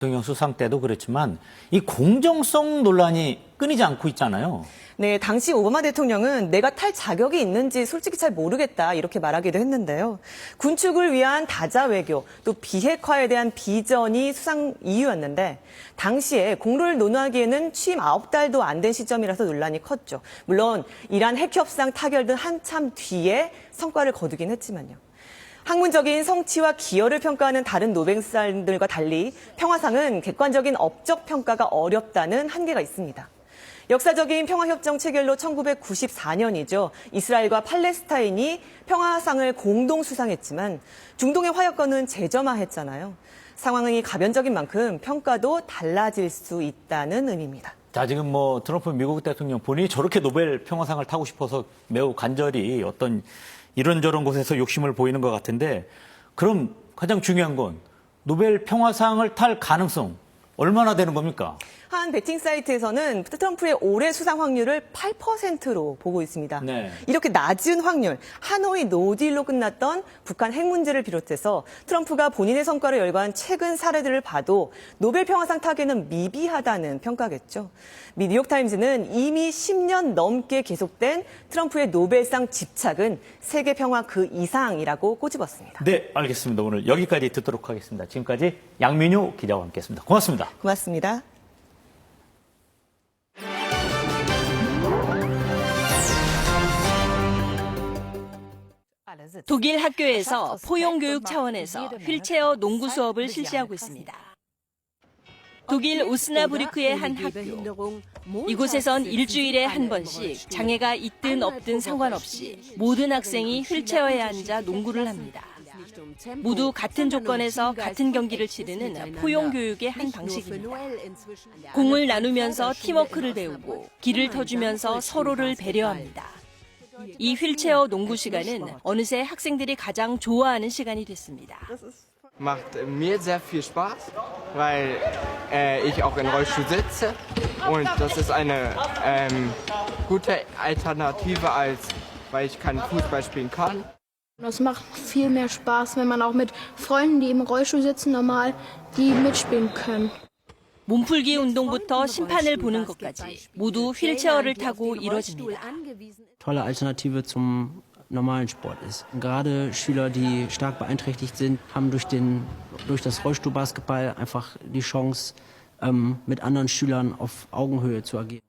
대통령 수상 때도 그렇지만 이 공정성 논란이 끊이지 않고 있잖아요. 네, 당시 오바마 대통령은 내가 탈 자격이 있는지 솔직히 잘 모르겠다 이렇게 말하기도 했는데요. 군축을 위한 다자 외교, 또 비핵화에 대한 비전이 수상 이유였는데 당시에 공로를 논하기에는 취임 9달도 안 된 시점이라서 논란이 컸죠. 물론 이란 핵 협상 타결 등 한참 뒤에 성과를 거두긴 했지만요. 학문적인 성취와 기여를 평가하는 다른 노벨상들과 달리 평화상은 객관적인 업적 평가가 어렵다는 한계가 있습니다. 역사적인 평화협정 체결로 1994년이죠. 이스라엘과 팔레스타인이 평화상을 공동 수상했지만 중동의 화약건은 재점화했잖아요. 상황이 가변적인 만큼 평가도 달라질 수 있다는 의미입니다. 자, 지금 트럼프 미국 대통령 본인이 저렇게 노벨 평화상을 타고 싶어서 매우 간절히 어떤 이런저런 곳에서 욕심을 보이는 것 같은데, 그럼 가장 중요한 건 노벨 평화상을 탈 가능성 얼마나 되는 겁니까? 한 베팅 사이트에서는 트럼프의 올해 수상 확률을 8%로 보고 있습니다. 네. 이렇게 낮은 확률, 하노이 노딜로 끝났던 북한 핵 문제를 비롯해서 트럼프가 본인의 성과를 열거한 최근 사례들을 봐도 노벨 평화상 타기는 미비하다는 평가겠죠. 미 뉴욕타임즈는 이미 10년 넘게 계속된 트럼프의 노벨상 집착은 세계 평화 그 이상이라고 꼬집었습니다. 네, 알겠습니다. 오늘 여기까지 듣도록 하겠습니다. 지금까지 양민효 기자와 함께했습니다. 고맙습니다. 고맙습니다. 독일 학교에서 포용교육 차원에서 휠체어 농구 수업을 실시하고 있습니다. 독일 오스나브리크의 한 학교. 이곳에선 일주일에 한 번씩 장애가 있든 없든 상관없이 모든 학생이 휠체어에 앉아 농구를 합니다. 모두 같은 조건에서 같은 경기를 치르는 포용교육의 한 방식입니다. 공을 나누면서 팀워크를 배우고 길을 터주면서 서로를 배려합니다. 이 휠체어 농구 시간은 어느새 학생들이 가장 좋아하는 시간이 됐습니다. Macht mir sehr viel Spaß, weil ich auch in Rollstuhl sitze und das ist eine gute Alternative als weil ich keinen Fußball spielen kann. Das macht viel mehr Spaß, wenn man auch mit Freunden, die im Rollstuhl sitzen, normal die mitspielen können. 몸풀기 운동부터 심판을 보는 것까지 모두 휠체어를 타고 이뤄집니다. Tolle Alternative zum normalen Sport ist. Gerade Schüler, die stark beeinträchtigt sind, haben durch das Rollstuhlbasketball einfach die Chance, mit anderen Schülern auf Augenhöhe zu agieren.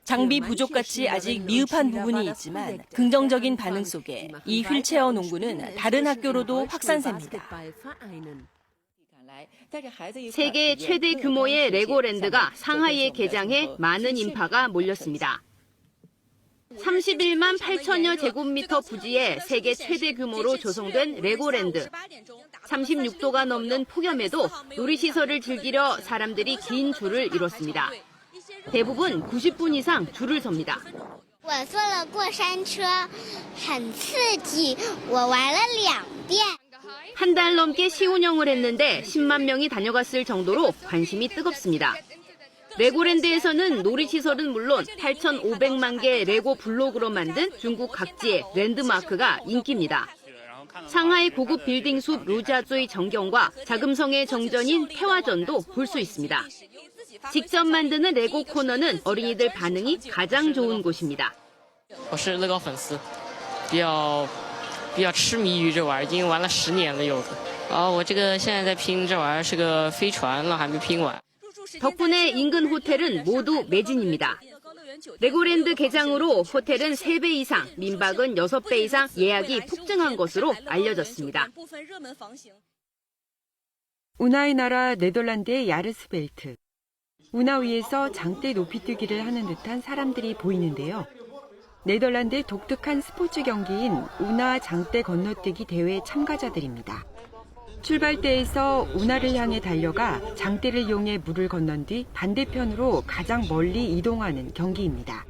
장비 부족같이 아직 미흡한 부분이 있지만 긍정적인 반응 속에 이 휠체어 농구는 다른 학교로도 확산셉니다. 세계 최대 규모의 레고랜드가 상하이에 개장해 많은 인파가 몰렸습니다. 31만 8천여 제곱미터 부지에 세계 최대 규모로 조성된 레고랜드. 36도가 넘는 폭염에도 놀이시설을 즐기려 사람들이 긴 줄을 이뤘습니다. 대부분 90분 이상 줄을 섭니다. 我坐了过山车，很刺激，我玩了2遍。 한 달 넘게 시운영을 했는데 10만 명이 다녀갔을 정도로 관심이 뜨겁습니다. 레고랜드에서는 놀이시설은 물론 8,500만 개 레고 블록으로 만든 중국 각지의 랜드마크가 인기입니다. 상하이 고급 빌딩 숲 루자조이 정경과 자금성의 정전인 태화전도 볼 수 있습니다. 직접 만드는 레고 코너는 어린이들 반응이 가장 좋은 곳입니다. 我是乐高粉丝，比较痴迷于这玩意儿，已经玩了10年了有的。我这个现在在拼这玩意儿是个飞船了，还没拼完。 덕분에 인근 호텔은 모두 매진입니다. 레고랜드 개장으로 호텔은 3배 이상, 민박은 6배 이상 예약이 폭증한 것으로 알려졌습니다. 운하의 나라 네덜란드의 야르스벨트. 운하 위에서 장대 높이뛰기를 하는 듯한 사람들이 보이는데요. 네덜란드의 독특한 스포츠 경기인 운하 장대 건너뛰기 대회 참가자들입니다. 출발대에서 운하를 향해 달려가 장대를 이용해 물을 건넌 뒤 반대편으로 가장 멀리 이동하는 경기입니다.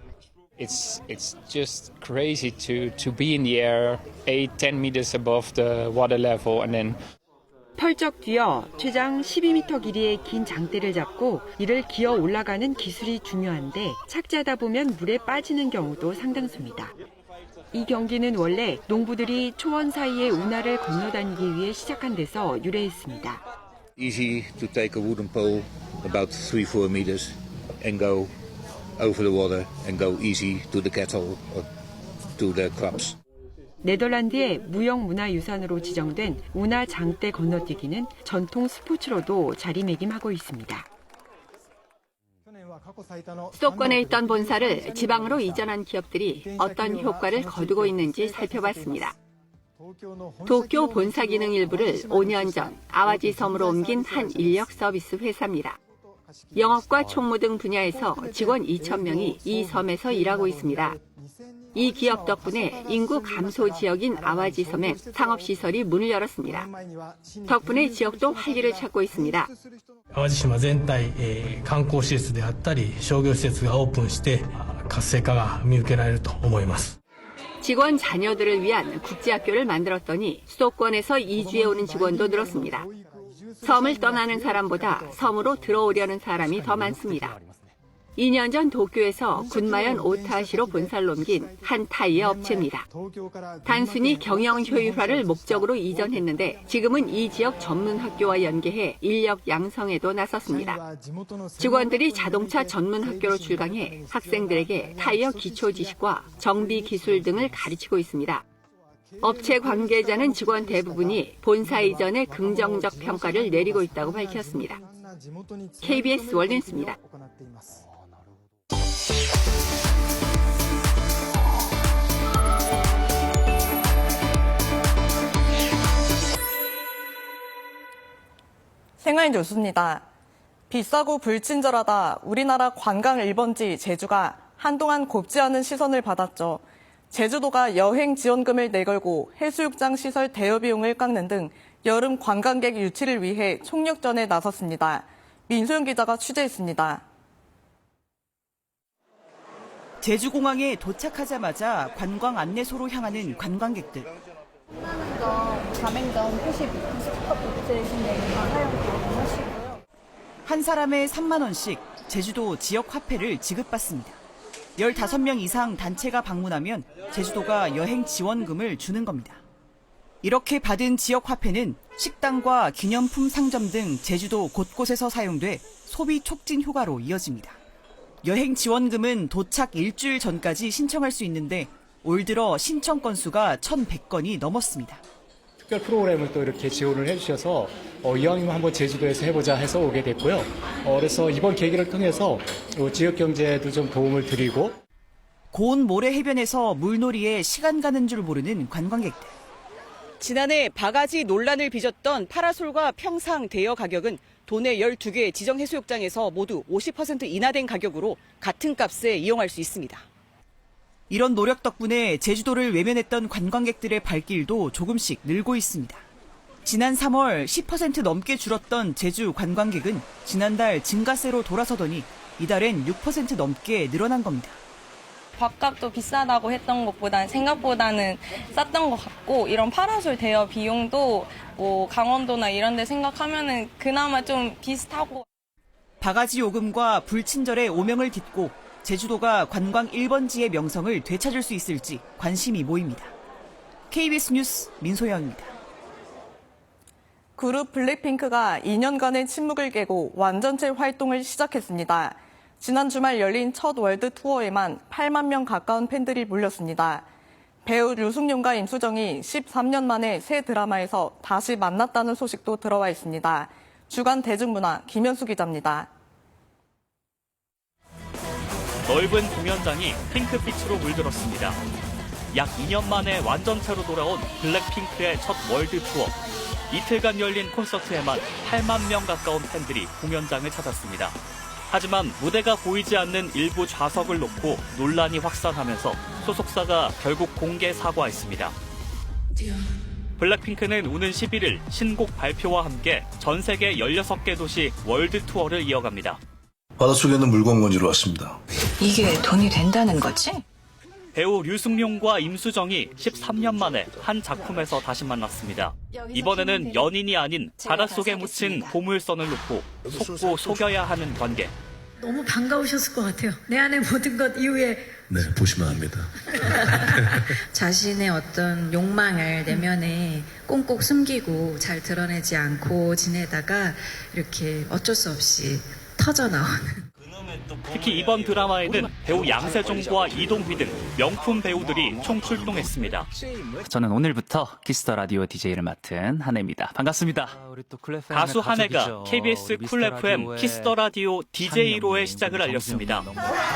It's just crazy to be in the air 8-10 meters above the water level and then 펄쩍 뛰어 최장 12m 길이의 긴 장대를 잡고 이를 기어 올라가는 기술이 중요한데 착지하다 보면 물에 빠지는 경우도 상당수입니다. 이 경기는 원래 농부들이 초원 사이의 운하를 건너다니기 위해 시작한 데서 유래했습니다. Easy to take a wooden pole about 3-4 meters and go over the water and go easy to the cattle or to the crops. 네덜란드의 무형문화유산으로 지정된 운하 장대 건너뛰기는 전통 스포츠로도 자리매김하고 있습니다. 수도권에 있던 본사를 지방으로 이전한 기업들이 어떤 효과를 거두고 있는지 살펴봤습니다. 도쿄 본사 기능 일부를 5년 전 아와지 섬으로 옮긴 한 인력 서비스 회사입니다. 영업과 총무 등 분야에서 직원 2,000명이 이 섬에서 일하고 있습니다. 이 기업 덕분에 인구 감소 지역인 아와지 섬에 상업시설이 문을 열었습니다. 덕분에 지역도 활기를 찾고 있습니다. 淡路島全体、観光施設であったり商業施設がオープンして活性化が見受けられると思います。 직원 자녀들을 위한 국제학교를 만들었더니 수도권에서 이주해 오는 직원도 늘었습니다. 섬을 떠나는 사람보다 섬으로 들어오려는 사람이 더 많습니다. 2년 전 도쿄에서 군마현 오타시로 본사를 옮긴 한 타이어 업체입니다. 단순히 경영 효율화를 목적으로 이전했는데 지금은 이 지역 전문 학교와 연계해 인력 양성에도 나섰습니다. 직원들이 자동차 전문 학교로 출강해 학생들에게 타이어 기초 지식과 정비 기술 등을 가르치고 있습니다. 업체 관계자는 직원 대부분이 본사 이전에 긍정적 평가를 내리고 있다고 밝혔습니다. KBS 월드뉴스입니다. 생활 뉴스입니다. 비싸고 불친절하다 우리나라 관광 1번지 제주가 한동안 곱지 않은 시선을 받았죠. 제주도가 여행 지원금을 내걸고 해수욕장 시설 대여 비용을 깎는 등 여름 관광객 유치를 위해 총력전에 나섰습니다. 민소영 기자가 취재했습니다. 제주공항에 도착하자마자 관광 안내소로 향하는 관광객들. 5만원 가맹점 표시 스티커 붙여주시면 사용 가능하시고요. 한 사람에 3만 원씩 제주도 지역 화폐를 지급받습니다. 15명 이상 단체가 방문하면 제주도가 여행 지원금을 주는 겁니다. 이렇게 받은 지역 화폐는 식당과 기념품 상점 등 제주도 곳곳에서 사용돼 소비 촉진 효과로 이어집니다. 여행 지원금은 도착 일주일 전까지 신청할 수 있는데 올 들어 신청 건수가 1,100건이 넘었습니다. 특별 프로그램을 또 이렇게 지원을 해주셔서 이왕이면 한번 제주도에서 해보자 해서 오게 됐고요. 그래서 이번 계기를 통해서 지역 경제에도 좀 도움을 드리고 고운 모래 해변에서 물놀이에 시간 가는 줄 모르는 관광객들. 지난해 바가지 논란을 빚었던 파라솔과 평상 대여 가격은 도내 12개 지정 해수욕장에서 모두 50% 인하된 가격으로 같은 값에 이용할 수 있습니다. 이런 노력 덕분에 제주도를 외면했던 관광객들의 발길도 조금씩 늘고 있습니다. 지난 3월 10% 넘게 줄었던 제주 관광객은 지난달 증가세로 돌아서더니 이달엔 6% 넘게 늘어난 겁니다. 밥값도 비싸다고 했던 것보다는 생각보다는 쌌던 것 같고 이런 파라솔 대여 비용도 뭐 강원도나 이런 데 생각하면은 그나마 좀 비슷하고. 바가지 요금과 불친절의 오명을 딛고 제주도가 관광 1번지의 명성을 되찾을 수 있을지 관심이 모입니다. KBS 뉴스 민소영입니다. 그룹 블랙핑크가 2년간의 침묵을 깨고 완전체 활동을 시작했습니다. 지난 주말 열린 첫 월드 투어에만 8만 명 가까운 팬들이 몰렸습니다. 배우 류승룡과 임수정이 13년 만에 새 드라마에서 다시 만났다는 소식도 들어와 있습니다. 주간 대중문화 김현수 기자입니다. 넓은 공연장이 핑크빛으로 물들었습니다. 약 2년 만에 완전체로 돌아온 블랙핑크의 첫 월드 투어. 이틀간 열린 콘서트에만 8만 명 가까운 팬들이 공연장을 찾았습니다. 하지만 무대가 보이지 않는 일부 좌석을 놓고 논란이 확산하면서 소속사가 결국 공개 사과했습니다. 블랙핑크는 오는 11일 신곡 발표와 함께 전 세계 16개 도시 월드 투어를 이어갑니다. 바닷속에 있는 물건 건지러 왔습니다. 이게 돈이 된다는 거지? 배우 류승룡과 임수정이 13년 만에 한 작품에서 다시 만났습니다. 이번에는 연인이 아닌 바닷속에 묻힌 보물선을 놓고 속고 속여야 하는 관계. 너무 반가우셨을 것 같아요. 내 안의 모든 것 이후에 네, 보시면 압니다. 자신의 어떤 욕망을 내면에 꽁꽁 숨기고 잘 드러내지 않고 지내다가 이렇게 어쩔 수 없이 터져나오는. 특히 이번 드라마에는 배우 양세종과 이동휘 등 명품 배우들이 총출동했습니다. 저는 오늘부터 키스터 라디오 DJ를 맡은 한혜입니다. 반갑습니다. 가수 한혜가 KBS 쿨 FM 키스터 라디오 DJ로의 시작을 알렸습니다.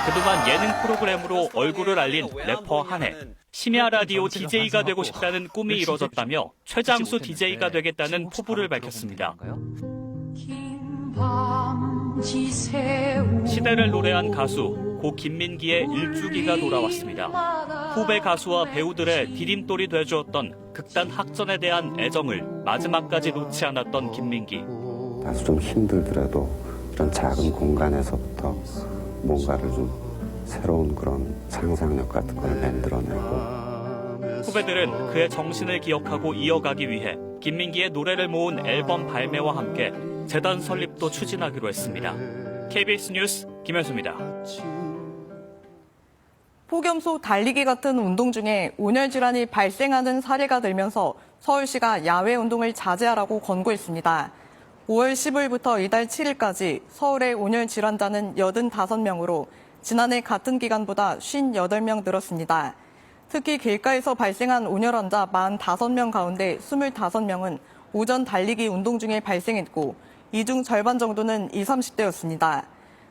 그동안 예능 프로그램으로 얼굴을 알린 래퍼 한혜. 심야 라디오 DJ가 되고 싶다는 꿈이 이뤄졌다며 최장수 DJ가 되겠다는 포부를 밝혔습니다. 시대를 노래한 가수 고 김민기의 일주기가 돌아왔습니다. 후배 가수와 배우들의 디딤돌이 되어주었던 극단 학전에 대한 애정을 마지막까지 놓지 않았던 김민기. 다소 좀 힘들더라도 이런 작은 공간에서부터 뭔가를 좀 새로운 그런 상상력 같은 걸 만들어내고. 후배들은 그의 정신을 기억하고 이어가기 위해 김민기의 노래를 모은 앨범 발매와 함께 재단 설립도 추진하기로 했습니다. KBS 뉴스 김현수입니다. 폭염소 달리기 같은 운동 중에 온열 질환이 발생하는 사례가 늘면서 서울시가 야외 운동을 자제하라고 권고했습니다. 5월 10일부터 이달 7일까지 서울의 온열 질환자는 85명으로 지난해 같은 기간보다 58명 늘었습니다. 특히 길가에서 발생한 온열 환자 45명 가운데 25명은 오전 달리기 운동 중에 발생했고 이 중 절반 정도는 20, 30대였습니다.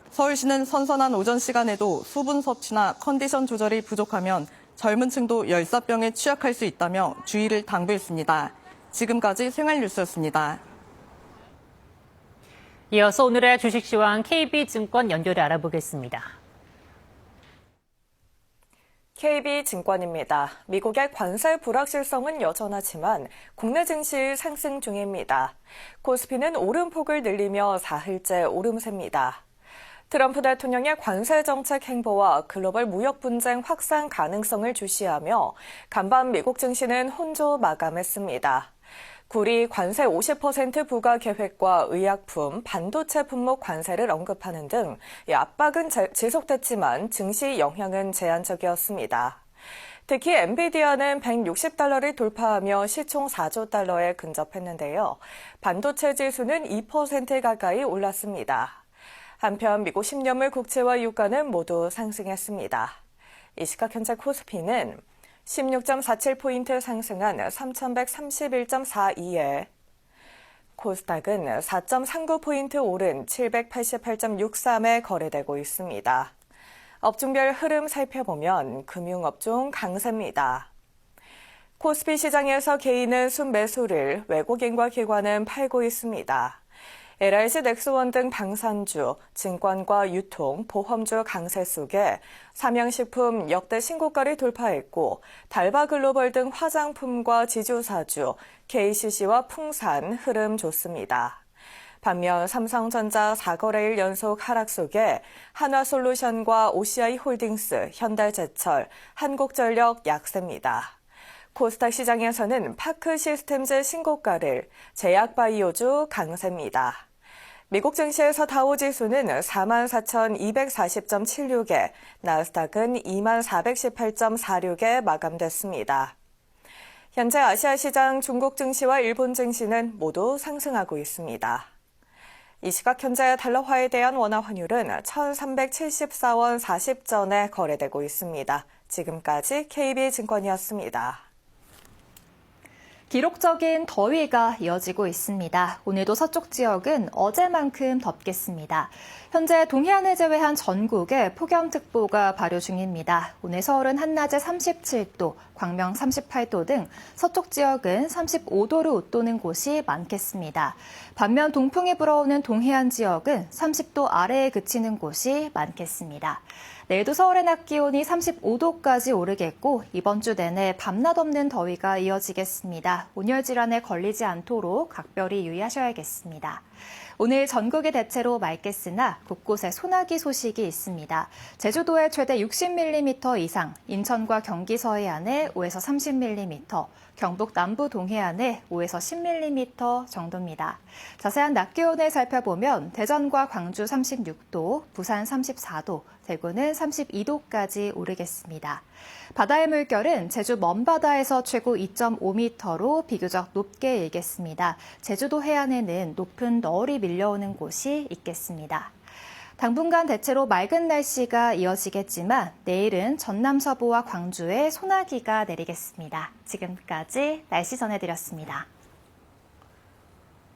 서울시는 선선한 오전 시간에도 수분 섭취나 컨디션 조절이 부족하면 젊은 층도 열사병에 취약할 수 있다며 주의를 당부했습니다. 지금까지 생활뉴스였습니다. 이어서 오늘의 주식시황 KB증권 연결해 알아보겠습니다. KB증권입니다. 미국의 관세 불확실성은 여전하지만 국내 증시 상승 중입니다. 코스피는 오름폭을 늘리며 4일째 오름세입니다. 트럼프 대통령의 관세 정책 행보와 글로벌 무역 분쟁 확산 가능성을 주시하며 간밤 미국 증시는 혼조 마감했습니다. 구리 관세 50% 부과 계획과 의약품, 반도체 품목 관세를 언급하는 등 압박은 지속됐지만 증시 영향은 제한적이었습니다. 특히 엔비디아는 160달러를 돌파하며 시총 4조 달러에 근접했는데요. 반도체 지수는 2% 가까이 올랐습니다. 한편 미국 10년물 국채와 유가는 모두 상승했습니다. 이 시각 현재 코스피는 16.47포인트 상승한 3,131.42에 코스닥은 4.39포인트 오른 788.63에 거래되고 있습니다. 업종별 흐름 살펴보면 금융업종 강세입니다. 코스피 시장에서 개인은 순매수를, 외국인과 기관은 팔고 있습니다. LIG 넥스원 등 방산주, 증권과 유통, 보험주 강세 속에 삼양식품 역대 신고가를 돌파했고 달바글로벌 등 화장품과 지주사주, KCC와 풍산 흐름 좋습니다. 반면 삼성전자 4거래일 연속 하락 속에 한화솔루션과 OCI홀딩스, 현달제철, 한국전력 약세입니다. 코스닥 시장에서는 파크시스템즈 신고가를, 제약바이오주 강세입니다. 미국 증시에서 다우지수는 44,240.76에, 나스닥은 2418.46에 마감됐습니다. 현재 아시아 시장 중국 증시와 일본 증시는 모두 상승하고 있습니다. 이 시각 현재 달러화에 대한 원화 환율은 1,374원 40전에 거래되고 있습니다. 지금까지 KB증권이었습니다. 기록적인 더위가 이어지고 있습니다. 오늘도 서쪽 지역은 어제만큼 덥겠습니다. 현재 동해안을 제외한 전국에 폭염특보가 발효 중입니다. 오늘 서울은 한낮에 37도, 광명 38도 등 서쪽 지역은 35도를 웃도는 곳이 많겠습니다. 반면 동풍이 불어오는 동해안 지역은 30도 아래에 그치는 곳이 많겠습니다. 내일도 서울의 낮 기온이 35도까지 오르겠고 이번 주 내내 밤낮 없는 더위가 이어지겠습니다. 온열 질환에 걸리지 않도록 각별히 유의하셔야겠습니다. 오늘 전국이 대체로 맑겠으나 곳곳에 소나기 소식이 있습니다. 제주도에 최대 60mm 이상, 인천과 경기 서해안에 5에서 30mm, 경북 남부 동해안에 5에서 10mm 정도입니다. 자세한 낮 기온을 살펴보면 대전과 광주 36도, 부산 34도, 대구는 32도까지 오르겠습니다. 바다의 물결은 제주 먼바다에서 최고 2.5m로 비교적 높게 일겠습니다. 제주도 해안에는 높은 너울이 밀려오는 곳이 있겠습니다. 당분간 대체로 맑은 날씨가 이어지겠지만 내일은 전남 서부와 광주에 소나기가 내리겠습니다. 지금까지 날씨 전해드렸습니다.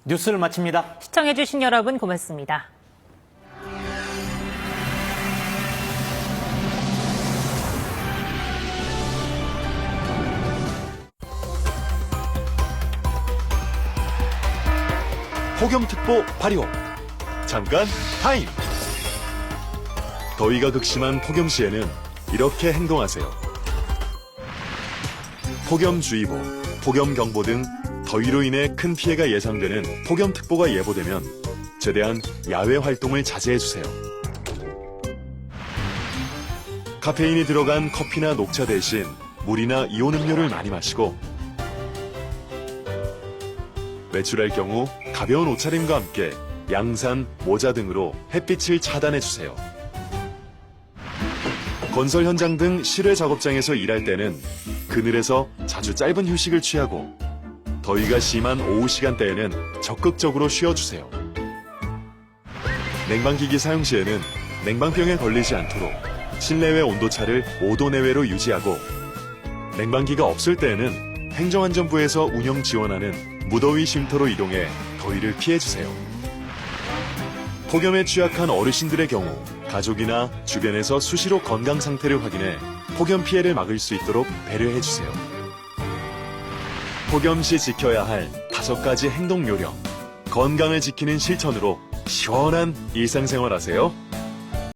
뉴스를 마칩니다. 시청해주신 여러분 고맙습니다. 폭염특보 발효. 잠깐 타임. 더위가 극심한 폭염 시에는 이렇게 행동하세요. 폭염주의보, 폭염경보 등 더위로 인해 큰 피해가 예상되는 폭염특보가 예보되면 최대한 야외 활동을 자제해주세요. 카페인이 들어간 커피나 녹차 대신 물이나 이온 음료를 많이 마시고 외출할 경우 가벼운 옷차림과 함께 양산, 모자 등으로 햇빛을 차단해주세요. 건설 현장 등 실외 작업장에서 일할 때는 그늘에서 자주 짧은 휴식을 취하고 더위가 심한 오후 시간대에는 적극적으로 쉬어주세요. 냉방기기 사용 시에는 냉방병에 걸리지 않도록 실내외 온도차를 5도 내외로 유지하고 냉방기가 없을 때에는 행정안전부에서 운영 지원하는 무더위 쉼터로 이동해 더위를 피해주세요. 폭염에 취약한 어르신들의 경우 가족이나 주변에서 수시로 건강 상태를 확인해 폭염 피해를 막을 수 있도록 배려해주세요. 폭염 시 지켜야 할 5가지 행동 요령, 건강을 지키는 실천으로 시원한 일상생활 하세요.